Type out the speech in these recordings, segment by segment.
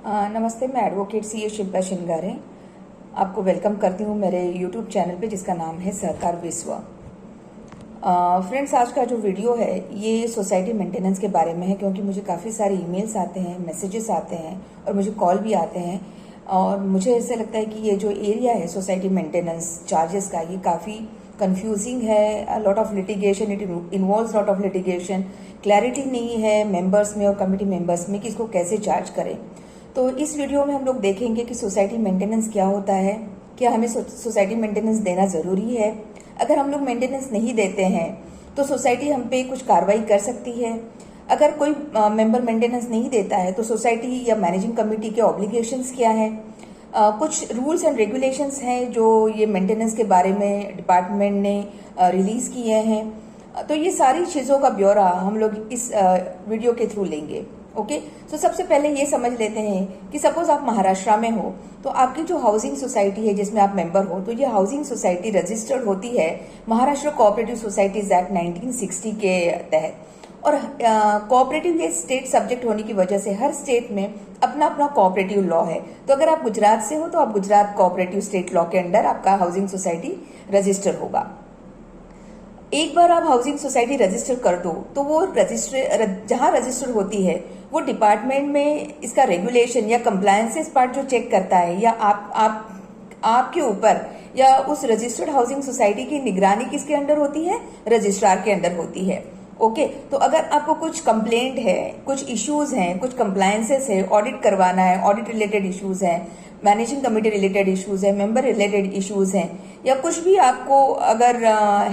नमस्ते, मैं एडवोकेट सी शिल्पा शिंगारे आपको वेलकम करती हूँ मेरे यूट्यूब चैनल पे जिसका नाम है सहकार विश्व। फ्रेंड्स, आज का जो वीडियो है ये सोसाइटी मेंटेनेंस के बारे में है, क्योंकि मुझे काफ़ी सारे ईमेल्स आते हैं, मैसेजेस आते हैं और मुझे कॉल भी आते हैं। और मुझे ऐसा लगता है कि ये जो एरिया है सोसाइटी मेंटेनेंस चार्जेस का, ये काफ़ी कंफ्यूजिंग है। Lot of litigation, it involves lot of litigation. Clarity नहीं है मेंबर्स में और कमेटी मेंबर्स में कि इसको कैसे चार्ज करें। तो इस वीडियो में हम लोग देखेंगे कि सोसाइटी मेंटेनेंस क्या होता है, क्या हमें सोसाइटी मेंटेनेंस देना ज़रूरी है। अगर हम लोग मेंटेनेंस नहीं देते हैं तो सोसाइटी हम पे कुछ कार्रवाई कर सकती है। अगर कोई मेंबर मेंटेनेंस नहीं देता है तो सोसाइटी या मैनेजिंग कमेटी के ऑब्लिगेशंस क्या है। कुछ रूल्स एंड रेगुलेशंस हैं जो ये मेंटेनेंस के बारे में डिपार्टमेंट ने रिलीज किए हैं। तो ये सारी चीज़ों का ब्यौरा हम लोग इस वीडियो के थ्रू लेंगे। ओके, तो सबसे पहले ये समझ लेते हैं कि सपोज आप महाराष्ट्र में हो तो आपकी जो हाउसिंग सोसाइटी है जिसमें आप मेंबर हो, तो ये हाउसिंग सोसाइटी रजिस्टर्ड होती है महाराष्ट्र कोऑपरेटिव सोसाइटीज एक्ट 1960 के तहत। और कोऑपरेटिव ये स्टेट सब्जेक्ट होने की वजह से हर स्टेट में अपना अपना कोऑपरेटिव लॉ है। तो अगर आप गुजरात से हो तो आप गुजरात कोऑपरेटिव स्टेट लॉ के अंडर आपका हाउसिंग सोसाइटी रजिस्टर होगा। एक बार आप हाउसिंग सोसाइटी रजिस्टर कर दो तो वो जहां रजिस्टर होती है वो डिपार्टमेंट में इसका रेगुलेशन या कंप्लायंसेस पार्ट जो चेक करता है, या आपके ऊपर या उस रजिस्टर्ड हाउसिंग सोसाइटी की निगरानी किसके अंडर होती है? रजिस्ट्रार के अंडर होती है। ओके, तो अगर आपको कुछ कंप्लेंट है, कुछ इश्यूज हैं, कुछ कंप्लायंसेस है, ऑडिट करवाना है, ऑडिट रिलेटेड इश्यूज हैं, मैनेजिंग कमेटी रिलेटेड इश्यूज है, मेंबर रिलेटेड इश्यूज हैं, या कुछ भी आपको अगर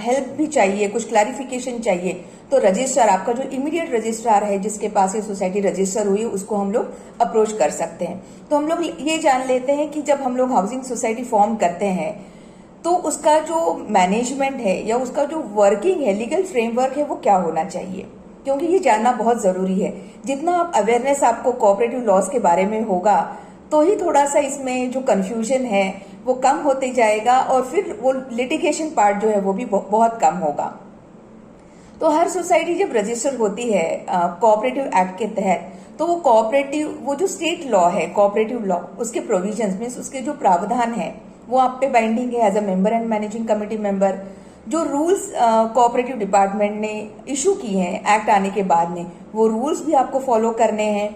हेल्प भी चाहिए, कुछ क्लैरिफिकेशन चाहिए, तो रजिस्ट्रार, आपका जो इमीडिएट रजिस्ट्रार है जिसके पास ये सोसाइटी रजिस्टर हुई है, उसको हम लोग अप्रोच कर सकते हैं। तो हम लोग ये जान लेते हैं कि जब हम लोग हाउसिंग सोसाइटी फॉर्म करते हैं तो उसका जो मैनेजमेंट है या उसका जो वर्किंग है, लीगल फ्रेमवर्क है, वो क्या होना चाहिए, क्योंकि ये जानना बहुत जरूरी है। जितना आप अवेयरनेस आपको कोऑपरेटिव लॉज के बारे में होगा तो ही थोड़ा सा इसमें जो कंफ्यूजन है वो कम होते जाएगा और फिर वो लिटिगेशन पार्ट जो है वो भी बहुत कम होगा। तो हर सोसाइटी जब रजिस्टर होती है कोऑपरेटिव एक्ट के तहत, तो वो कोऑपरेटिव, वो जो स्टेट लॉ है कोऑपरेटिव लॉ, उसके प्रोविजंस में उसके जो प्रावधान है वो आप पे बाइंडिंग है as a member and managing committee member. जो रूल्स कोऑपरेटिव डिपार्टमेंट ने इशू किए हैं एक्ट आने के बाद में, वो रूल्स भी आपको फॉलो करने हैं।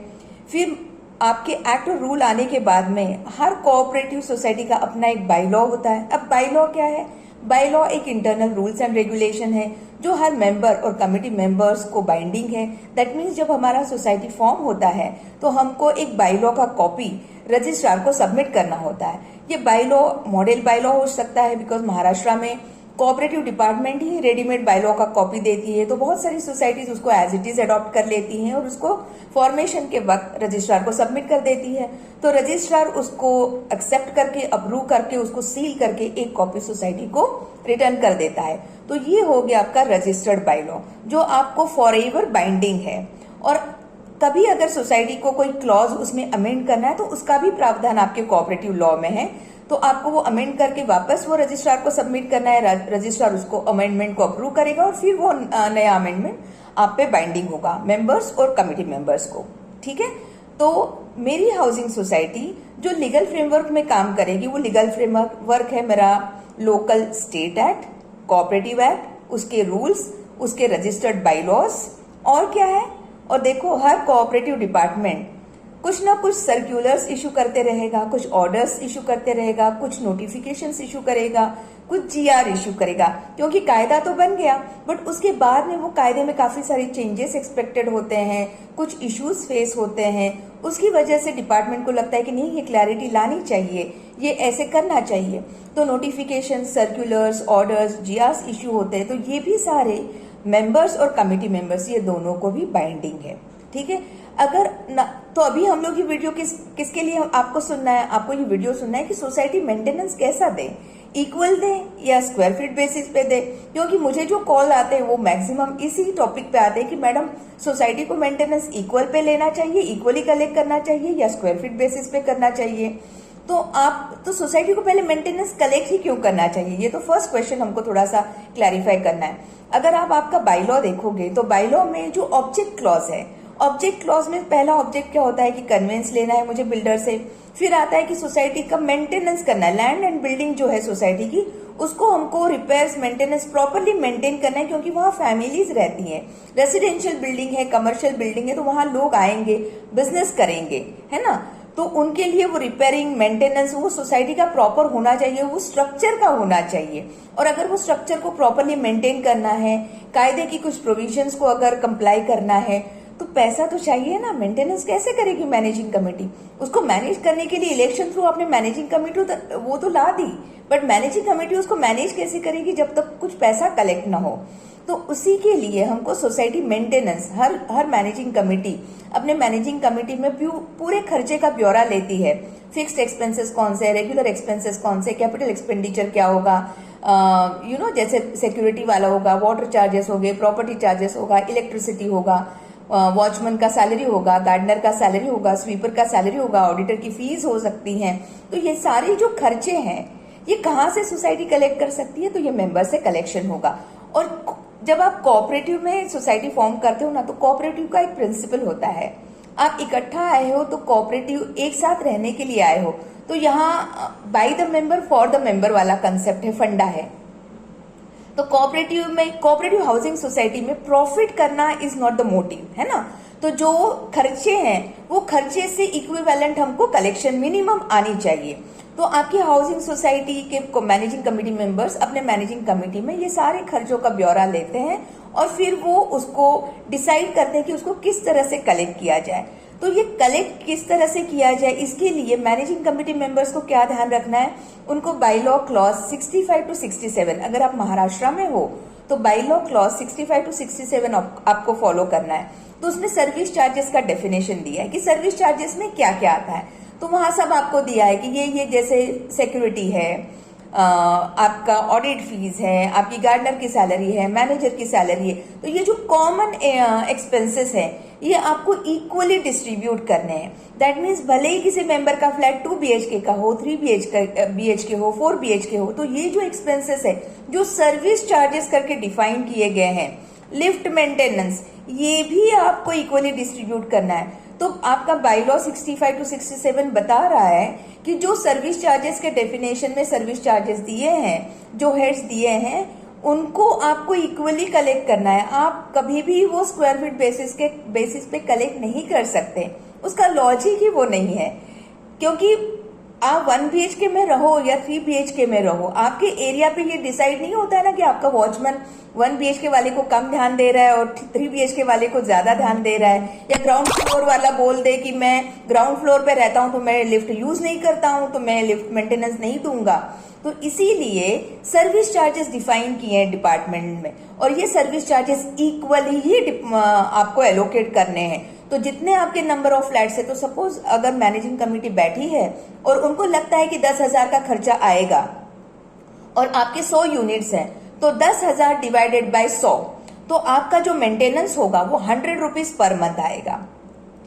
फिर आपके एक्ट और रूल आने के बाद में हर कोऑपरेटिव सोसाइटी का अपना एक बाई लॉ होता है। अब बाई लॉ क्या है? बाई लॉ एक इंटरनल रूल्स एंड रेगुलेशन है जो हर मेंबर और कमेटी मेंबर्स को बाइंडिंग है। दैट मीन्स जब हमारा सोसाइटी फॉर्म होता है तो हमको एक बाई लॉ का कॉपी रजिस्ट्रार को सबमिट करना होता है। ये by law model by law हो सकता है, बिकॉज महाराष्ट्र में cooperative department he readymade by law का कॉपी देती है, तो बहुत सारी सोसाइटीज उसको एज इट इज अडॉप्ट कर लेती हैं और उसको फॉर्मेशन के वक्त रजिस्ट्रार को सबमिट कर देती है। तो रजिस्ट्रार उसको एक्सेप्ट करके, अप्रूव करके, उसको सील करके एक कॉपी सोसाइटी को रिटर्न कर देता है। तो ये हो गया आपका रजिस्टर्ड बाई लॉ जो आपको फॉर एवर बाइंडिंग है। और कभी अगर सोसाइटी को कोई क्लॉज उसमें अमेंड करना है तो उसका भी प्रावधान आपके कोऑपरेटिव लॉ में है, तो आपको वो अमेंड करके वापस वो रजिस्ट्रार को सबमिट करना है। रजिस्ट्रार उसको अमेंडमेंट को अप्रूव करेगा और फिर वो नया अमेंडमेंट आप पे बाइंडिंग होगा मेंबर्स और कमेटी मेंबर्स को। ठीक है, तो मेरी हाउसिंग सोसाइटी जो लीगल फ्रेमवर्क में काम करेगी वो लीगल फ्रेमवर्क है मेरा local state act, cooperative act, उसके रूल्स, उसके रजिस्टर्ड बाई लॉज, और क्या है। और देखो, हर कोऑपरेटिव डिपार्टमेंट कुछ ना कुछ सर्कुलर्स इशू करते रहेगा, कुछ ऑर्डर्स इशू करते रहेगा, कुछ नोटिफिकेशंस इशू करेगा, कुछ जीआर इशू करेगा, क्योंकि कायदा तो बन गया बट उसके बाद में वो कायदे में काफी सारे चेंजेस एक्सपेक्टेड होते हैं, कुछ इश्यूज फेस होते हैं। उसकी वजह से डिपार्टमेंट को लगता है कि नहीं, ये क्लैरिटी लानी चाहिए, ये ऐसे करना चाहिए। तो नोटिफिकेशन, सर्कुलर्स, ऑर्डर्स, जीआर्स इशू होते हैं। तो ये भी सारे मेंबर्स और कमेटी मेंबर्स, ये दोनों को भी बाइंडिंग है। ठीक है, अगर न, तो अभी हम लोग ये वीडियो किसके लिए आपको सुनना है? आपको ये वीडियो सुनना है कि सोसाइटी मेंटेनेंस कैसा दें, इक्वल दें या स्क्वायर फीट बेसिस पे दें। क्योंकि मुझे जो कॉल आते हैं वो मैक्सिमम इसी टॉपिक पे आते हैं कि मैडम सोसाइटी को मेंटेनेंस इक्वल पे लेना चाहिए, इक्वली कलेक्ट करना चाहिए या स्क्वायर फीट बेसिस पे करना चाहिए। तो सोसाइटी को पहले मेंटेनेंस कलेक्ट ही क्यों करना चाहिए? ये तो फर्स्ट क्वेश्चन हमको थोड़ा सा क्लैरिफाई करना है। अगर आप आपका बाई लॉ देखोगे तो बाई लॉ में जो ऑब्जेक्ट क्लॉज है, ऑब्जेक्ट क्लॉज में पहला ऑब्जेक्ट क्या होता है कि कन्वेंस लेना है मुझे बिल्डर से, फिर आता है कि सोसाइटी का मेंटेनेंस करना है, लैंड एंड बिल्डिंग जो है सोसाइटी की उसको हमको रिपेयर्स मेंटेनेंस प्रॉपरली मेंटेन करना है, क्योंकि वहां फैमिलीज रहती हैं, रेसिडेंशियल बिल्डिंग है, कमर्शियल बिल्डिंग है, तो वहां लोग आएंगे, बिजनेस करेंगे, है ना। तो उनके लिए वो रिपेयरिंग मेंटेनेंस वो सोसाइटी का प्रॉपर होना चाहिए, वो स्ट्रक्चर का होना चाहिए। और अगर वो स्ट्रक्चर को प्रॉपरली मेंटेन करना है, कायदे की कुछ प्रोविजंस को अगर कंप्लाई करना है, तो पैसा तो चाहिए ना। मेंटेनेंस कैसे करेगी मैनेजिंग कमेटी? उसको मैनेज करने के लिए इलेक्शन थ्रू आपने मैनेजिंग कमेटी वो तो ला दी, बट मैनेजिंग कमेटी उसको मैनेज कैसे करेगी जब तक कुछ पैसा कलेक्ट ना हो? तो उसी के लिए हमको सोसाइटी मेंटेनेंस हर मैनेजिंग कमेटी अपने मैनेजिंग कमेटी में पूरे खर्चे का ब्यौरा लेती है। फिक्स्ड एक्सपेंसेस कौन से, रेगुलर एक्सपेंसेस कौन से, कैपिटल एक्सपेंडिचर क्या होगा, जैसे सिक्योरिटी वाला होगा, वाटर चार्जेस हो गए, प्रॉपर्टी चार्जेस होगा, इलेक्ट्रिसिटी होगा, वॉचमैन का सैलरी होगा, गार्डनर का सैलरी होगा, स्वीपर का सैलरी होगा, ऑडिटर की फीस हो सकती है। तो ये सारे जो खर्चे हैं ये कहाँ से सोसाइटी कलेक्ट कर सकती है? तो ये मेंबर से कलेक्शन होगा। और जब आप कोऑपरेटिव में सोसाइटी फॉर्म करते हो ना, तो कोऑपरेटिव का एक प्रिंसिपल होता है, आप इकट्ठा आए हो तो कोऑपरेटिव एक साथ रहने के लिए आए हो, तो यहाँ by the member for the member वाला कंसेप्ट है, फंडा है। तो कोऑपरेटिव हाउसिंग सोसाइटी में प्रॉफिट करना इज नॉट द मोटिव, है ना। तो जो खर्चे हैं वो खर्चे से इक्विवेलेंट हमको कलेक्शन मिनिमम आनी चाहिए। तो आपकी हाउसिंग सोसाइटी के मैनेजिंग कमेटी मेंबर्स अपने मैनेजिंग कमेटी में ये सारे खर्चों का ब्यौरा लेते हैं और फिर वो उसको डिसाइड करते हैं कि उसको किस तरह से कलेक्ट किया जाए। तो ये कलेक्ट किस तरह से किया जाए, इसके लिए मैनेजिंग कमेटी मेंबर्स को क्या ध्यान रखना है, उनको बाई लॉ क्लॉज 65 to 67, अगर आप महाराष्ट्र में हो तो बाई लॉ क्लॉज 65 to 67 आपको फॉलो करना है। तो उसमें सर्विस चार्जेस का डेफिनेशन दिया है कि सर्विस चार्जेस में क्या क्या आता है। तो वहां सब आपको दिया है कि ये जैसे सिक्योरिटी है, आपका ऑडिट फीस है, आपकी गार्डनर की सैलरी है, मैनेजर की सैलरी है। तो ये जो कॉमन एक्सपेंसेस है ये आपको इक्वली डिस्ट्रीब्यूट करने हैं। दैट मीन्स भले ही किसी मेंबर का फ्लैट 2 BHK का हो, 3 BHK हो, 4 BHK हो, तो ये जो एक्सपेंसेस है जो सर्विस चार्जेस करके डिफाइन किए गए हैं, लिफ्ट मेंटेनेंस, ये भी आपको इक्वली डिस्ट्रीब्यूट करना है। तो आपका बाई लॉ 65 to 67 बता रहा है कि जो सर्विस चार्जेस के डेफिनेशन में सर्विस चार्जेस दिए हैं, जो हेड्स दिए हैं, उनको आपको इक्वली कलेक्ट करना है। आप कभी भी वो स्क्वायर फीट बेसिस पे कलेक्ट नहीं कर सकते, उसका लॉजिक ही वो नहीं है। क्योंकि आप 1 BHK में रहो या 3 BHK में रहो, आपके एरिया पे ये डिसाइड नहीं होता है ना कि आपका वॉचमैन 1 BHK वाले को कम ध्यान दे रहा है और 3 BHK वाले को ज्यादा ध्यान दे रहा है, या ग्राउंड फ्लोर वाला बोल दे कि मैं ग्राउंड फ्लोर पे रहता हूं तो मैं लिफ्ट यूज नहीं करता हूं तो मैं लिफ्ट मेंटेनेंस नहीं दूंगा। तो इसीलिए सर्विस चार्जेस डिफाइन किए हैं डिपार्टमेंट में, और ये सर्विस चार्जेस इक्वली ही आपको एलोकेट करने हैं। तो जितने आपके नंबर ऑफ फ्लैट्स है, तो सपोज अगर मैनेजिंग कमेटी बैठी है और उनको लगता है कि 10,000 का खर्चा आएगा और आपके 100 यूनिट्स हैं, तो 10,000 डिवाइडेड बाय 100, तो आपका जो मेंटेनेंस होगा वो 100 रुपीज पर मंथ आएगा।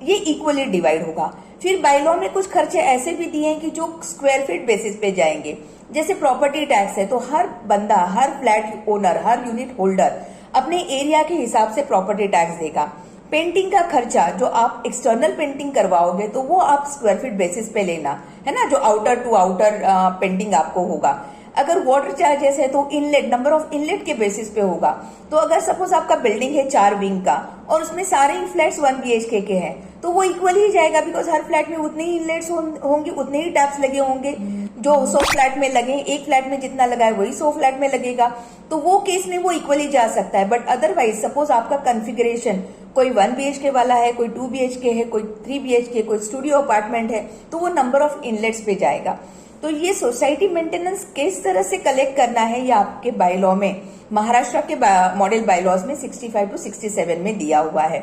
ये इक्वली डिवाइड होगा। फिर बाय लॉ में कुछ खर्चे ऐसे भी दिए हैं कि जो स्क्वायर फीट बेसिस पे जाएंगे, जैसे प्रॉपर्टी टैक्स है, तो हर बंदा, हर फ्लैट ओनर, हर यूनिट होल्डर अपने एरिया के हिसाब से प्रॉपर्टी टैक्स देगा। पेंटिंग का खर्चा जो आप एक्सटर्नल पेंटिंग करवाओगे तो वो आप स्क्वायर फीट बेसिस पे लेना, है ना, जो आउटर टू आउटर पेंटिंग आपको होगा। अगर वाटर चार्जेस है तो इनलेट, नंबर ऑफ इनलेट के बेसिस पे होगा। तो अगर सपोज आपका बिल्डिंग है 4 विंग का और उसमें सारे फ्लैट्स 1 BHK के हैं, तो वो इक्वली ही जाएगा, बिकॉज हर फ्लैट में उतने ही इनलेट्स होंगे, उतने ही टैप्स लगे होंगे जो 100 फ्लैट में लगे। एक फ्लैट में जितना लगा है वही 100 फ्लैट में लगेगा, तो वो केस में वो इक्वली जा सकता है। बट अदरवाइज सपोज आपका कॉन्फ़िगरेशन कोई 1 BHK वाला है, कोई 2 BHK है, कोई 3 BHK, कोई स्टूडियो अपार्टमेंट है, तो वो नंबर ऑफ इनलेट्स पे जाएगा। तो ये सोसाइटी मेंटेनेंस किस तरह से कलेक्ट करना है, ये आपके बाय लॉ में, महाराष्ट्र के मॉडल बाय लॉज में 65 to 67 में दिया हुआ है।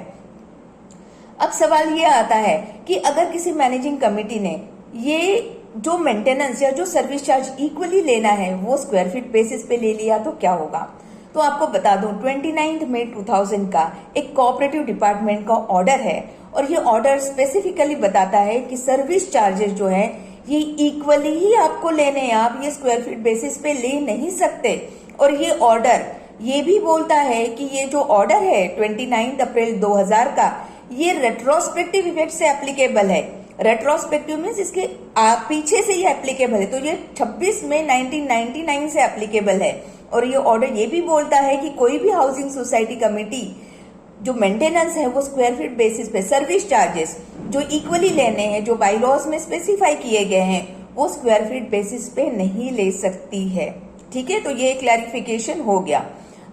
अब सवाल ये आता है कि अगर किसी मैनेजिंग कमेटी ने ये जो मेंटेनेंस या जो सर्विस चार्ज इक्वली लेना है वो स्क्वायर फीट बेसिस पे ले लिया तो क्या होगा? तो आपको बता दूं 29 मई 2000 का एक कोऑपरेटिव डिपार्टमेंट का ऑर्डर है, और ये ऑर्डर स्पेसिफिकली बताता है कि सर्विस चार्जेस जो है ये इक्वली ही आपको लेने हैं, आप ये स्क्वायर फीट बेसिस पे ले नहीं सकते। और ये ऑर्डर ये भी बोलता है कि ये जो ऑर्डर है 29 अप्रैल 2000 का, ये रेट्रोस्पेक्टिव इफेक्ट से एप्लीकेबल है। रेट्रोस्पेक्टिव मीन्स इसके पीछे से ये एप्लीकेबल है, तो ये 26 मई 1999 से एप्लीकेबल है। और ये ऑर्डर ये भी बोलता है कि कोई भी हाउसिंग सोसाइटी कमेटी जो मेंटेनेंस है वो स्क्वायर फीट बेसिस पे सर्विस चार्जेस जो इक्वली लेने हैं, जो बाई लॉज में स्पेसिफाई किए गए हैं, वो स्क्वायर फीट बेसिस पे नहीं ले सकती है। ठीक है, तो ये क्लैरिफिकेशन हो गया।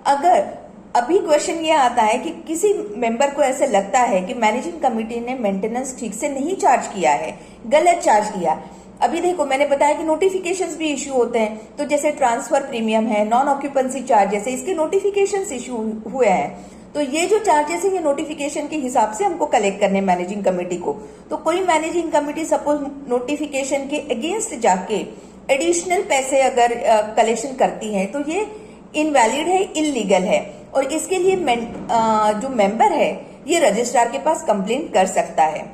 अगर अभी क्वेश्चन ये आता है कि किसी मेंबर को ऐसे लगता है कि मैनेजिंग कमेटी ने मेंटेनेंस ठीक से नहीं चार्ज किया है, गलत चार्ज किया। अभी देखो मैंने बताया कि नोटिफिकेशंस भी इश्यू होते हैं, तो जैसे ट्रांसफर प्रीमियम है, नॉन ऑक्यूपेंसी चार्जेस है, इसके नोटिफिकेशंस इश्यू हुए हैं। तो ये जो चार्जेस है ये नोटिफिकेशन के हिसाब से हमको कलेक्ट करने मैनेजिंग कमेटी को। तो कोई मैनेजिंग कमेटी सपोज नोटिफिकेशन के अगेंस्ट जाके एडिशनल पैसे अगर कलेक्शन करती है तो ये इनवैलिड है, इलीगल है, और इसके लिए जो मेंबर है ये रजिस्ट्रार के पास कंप्लेंट कर सकता है।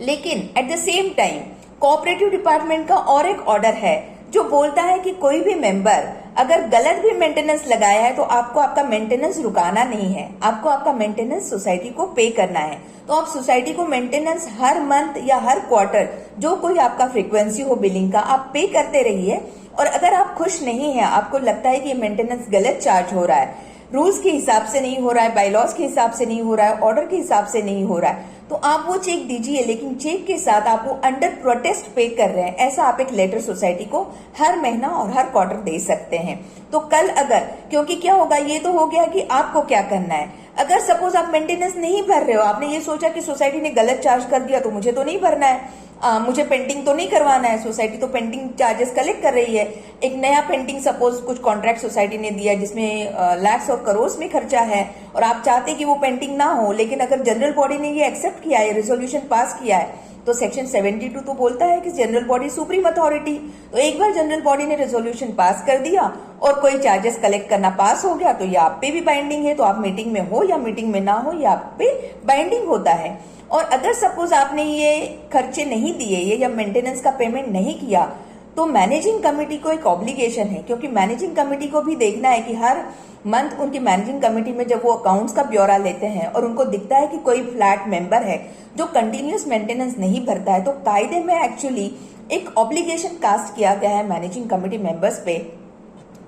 लेकिन at the same time cooperative department का और एक ऑर्डर है जो बोलता है कि कोई भी मेंबर अगर गलत भी मेंटेनेंस लगाया है तो आपको आपका मेंटेनेंस रुकाना नहीं है, आपको आपका मेंटेनेंस सोसाइटी को पे करना है। तो आप सोसाइटी को मेंटेनेंस हर मंथ या हर क्वार्टर जो कोई आपका फ्रीक्वेंसी हो बिलिंग का आप पे करते रहिए। और अगर आप खुश नहीं है, आपको लगता है कि ये मेंटेनेंस गलत चार्ज हो रहा है, रूल्स के हिसाब से नहीं हो रहा है, बायलॉज के हिसाब से नहीं हो रहा है, ऑर्डर के हिसाब से नहीं हो रहा है, तो आप वो चेक दीजिए, लेकिन चेक के साथ आप वो अंडर प्रोटेस्ट पे कर रहे हैं, ऐसा आप एक लेटर सोसाइटी को हर महीना और हर क्वार्टर दे सकते हैं। तो कल अगर, क्योंकि क्या होगा, ये तो हो गया कि आपको क्या करना है। अगर सपोज आप मेंटेनेंस नहीं भर रहे हो, आपने ये सोचा कि सोसाइटी ने गलत चार्ज कर दिया तो मुझे तो नहीं भरना है, मुझे पेंटिंग तो नहीं करवाना है, सोसाइटी तो पेंटिंग चार्जेस कलेक्ट कर रही है। एक नया पेंटिंग सपोज कुछ कॉन्ट्रैक्ट सोसाइटी ने दिया जिसमें लाख्स और करोड़ में खर्चा है और आप चाहते कि वो पेंटिंग ना हो, लेकिन अगर जनरल बॉडी ने ये एक्सेप्ट किया है, रेजोल्यूशन पास किया है, तो सेक्शन 72 तो बोलता है कि जनरल बॉडी सुप्रीम अथॉरिटी। तो एक बार जनरल बॉडी ने रेजोल्यूशन पास कर दिया और कोई चार्जेस कलेक्ट करना पास हो गया तो ये आप पे भी बाइंडिंग है, तो आप मीटिंग में हो या मीटिंग में ना हो ये आप पे बाइंडिंग होता है। और अगर सपोज आपने ये खर्चे नहीं दिए ये या मेंटेनेंस का पेमेंट नहीं किया तो मैनेजिंग कमेटी को एक ऑब्लिगेशन है, क्योंकि मैनेजिंग कमेटी को भी देखना है कि हर मंथ उनकी मैनेजिंग कमेटी में जब वो अकाउंट्स का ब्यौरा लेते हैं और उनको दिखता है कि कोई फ्लैट मेंबर है जो कंटिन्यूस मेंटेनेंस नहीं भरता है, तो कायदे में एक्चुअली एक ऑब्लिगेशन कास्ट किया गया है मैनेजिंग कमेटी मेंबर्स पे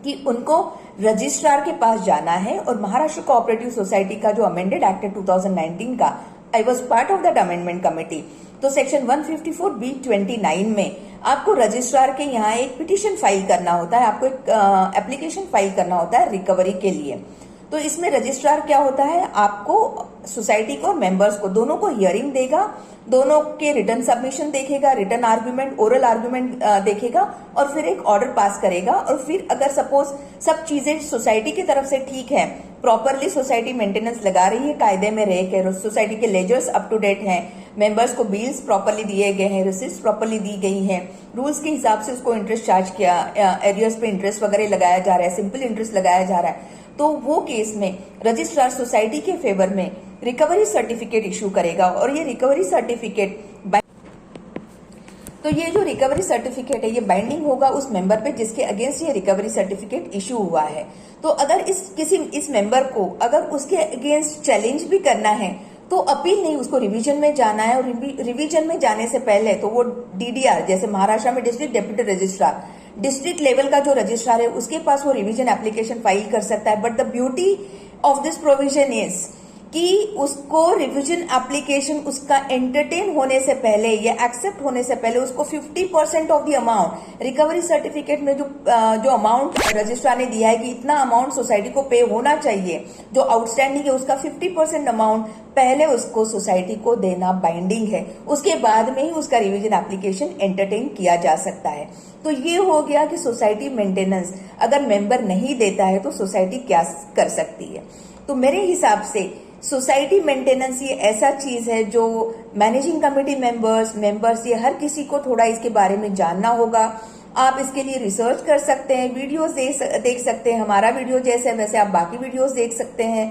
कि उनको रजिस्ट्रार के पास जाना है। और महाराष्ट्र कोऑपरेटिव सोसाइटी का जो अमेंडेड एक्ट है 2019 का, I was part of that amendment committee, तो सेक्शन 154B29 में आपको रजिस्ट्रार के यहाँ एक पिटीशन फाइल करना होता है, आपको एक एप्लीकेशन फाइल करना होता है रिकवरी के लिए। तो इसमें रजिस्ट्रार क्या होता है, आपको सोसाइटी को और मेंबर्स को दोनों को हियरिंग देगा, दोनों के रिटर्न सबमिशन देखेगा, रिटर्न आर्ग्यूमेंट, ओरल आर्ग्यूमेंट देखेगा और फिर एक ऑर्डर पास करेगा। और फिर अगर सपोज सब चीजें सोसाइटी की तरफ से ठीक है, प्रॉपरली सोसाइटी मेंटेनेंस लगा रही है, कायदे में रह के सोसाइटी के लेजर्स अप टू डेट हैं, मेंबर्स को बिल्स प्रॉपरली दिए गए हैं, रिसिप्ट प्रॉपरली दी गई हैं, रूल्स के हिसाब से उसको इंटरेस्ट चार्ज किया, एरियर्स पे इंटरेस्ट वगैरह लगाया जा रहा है, सिंपल इंटरेस्ट लगाया जा रहा है, तो वो केस में रजिस्ट्रार सोसाइटी के फेवर में रिकवरी सर्टिफिकेट इशू करेगा। और ये रिकवरी सर्टिफिकेट, तो ये जो रिकवरी सर्टिफिकेट है ये बाइंडिंग होगा उस मेंबर पे जिसके अगेंस्ट ये रिकवरी सर्टिफिकेट इशू हुआ है। तो अगर इस मेंबर को अगर उसके अगेंस्ट चैलेंज भी करना है तो अपील नहीं, उसको रिवीजन में जाना है। और रिवीजन में जाने से पहले तो वो डीडीआर, जैसे महाराष्ट्र में district deputy registrar, district level का जो रजिस्ट्रार है उसके पास वो रिवीजन एप्लीकेशन फाइल कर सकता है। But the beauty of this provision is कि उसको रिवीजन एप्लीकेशन उसका एंटरटेन होने से पहले या एक्सेप्ट होने से पहले उसको 50% of the amount, recovery certificate में जो अमाउंट रजिस्ट्रार ने दिया है कि इतना अमाउंट सोसाइटी को पे होना चाहिए, जो आउटस्टैंडिंग है उसका 50% अमाउंट पहले उसको सोसाइटी को देना बाइंडिंग है। उसके बाद में ही उसका रिवीजन एप्लीकेशन एंटरटेन किया जा सकता है। तो ये हो गया कि सोसाइटी मेंटेनेंस अगर मेंबर नहीं देता है तो सोसाइटी क्या कर सकती है। तो मेरे हिसाब से सोसाइटी मेंटेनेंस ये ऐसा चीज है जो मैनेजिंग कमेटी मेंबर्स ये हर किसी को थोड़ा इसके बारे में जानना होगा। आप इसके लिए रिसर्च कर सकते हैं, वीडियोस देख सकते हैं, हमारा वीडियो जैसे वैसे आप बाकी वीडियोस देख सकते हैं।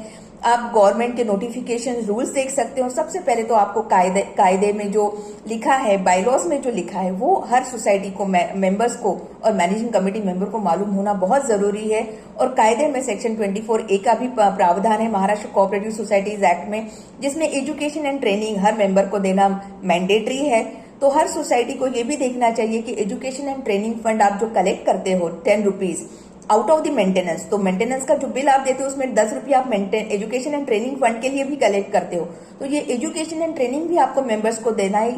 आप गवर्नमेंट के नोटिफिकेशन रूल्स देख सकते हो। सबसे पहले तो आपको कायदे में जो लिखा है, बायलॉज में जो लिखा है, वो हर सोसाइटी को, मेंबर्स को और मैनेजिंग कमेटी मेंबर को मालूम होना बहुत जरूरी है। और कायदे में सेक्शन 24A का भी प्रावधान है महाराष्ट्र कोऑपरेटिव सोसाइटीज एक्ट में, जिसमें education and training her member को देना मैंडेटरी है। तो हर सोसाइटी को ये भी देखना चाहिए कि एजुकेशन एंड ट्रेनिंग फंड आप जो कलेक्ट करते हो 10 rupees out of the maintenance, तो मेंटेनेंस का जो बिल आप देते हो उसमें 10 रुपये आप एजुकेशन एंड ट्रेनिंग फंड के लिए भी कलेक्ट करते हो। तो ये एजुकेशन एंड ट्रेनिंग भी आपको मेंबर्स को देना है।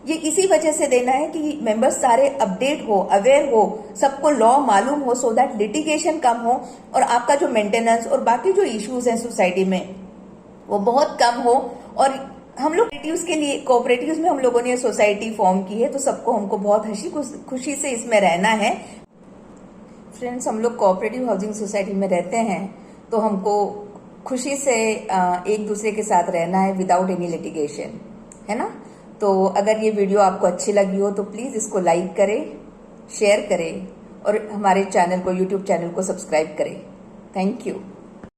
ये इसी वजह से देना है कि मेंबर्स सारे अपडेट हो, अवेयर हो, सबको लॉ मालूम हो, सो दैट लिटिगेशन कम हो और आपका जो मेंटेनेंस और बाकी जो इश्यूज हैं सोसाइटी में वो बहुत कम हो। और हम लोग कोऑपरेटिव्स में हम लोगों ने सोसाइटी फॉर्म की है, तो सबको हमको बहुत हंसी खुशी से इसमें रहना है। फ्रेंड्स, हम लोग कोऑपरेटिव हाउसिंग सोसाइटी में रहते हैं, तो हमको खुशी से एक दूसरे के साथ रहना है विदाउट एनी लिटिगेशन, है ना। तो अगर ये वीडियो आपको अच्छी लगी हो तो प्लीज़ इसको लाइक करें, शेयर करें और हमारे चैनल को, यूट्यूब चैनल को सब्सक्राइब करें। Thank you.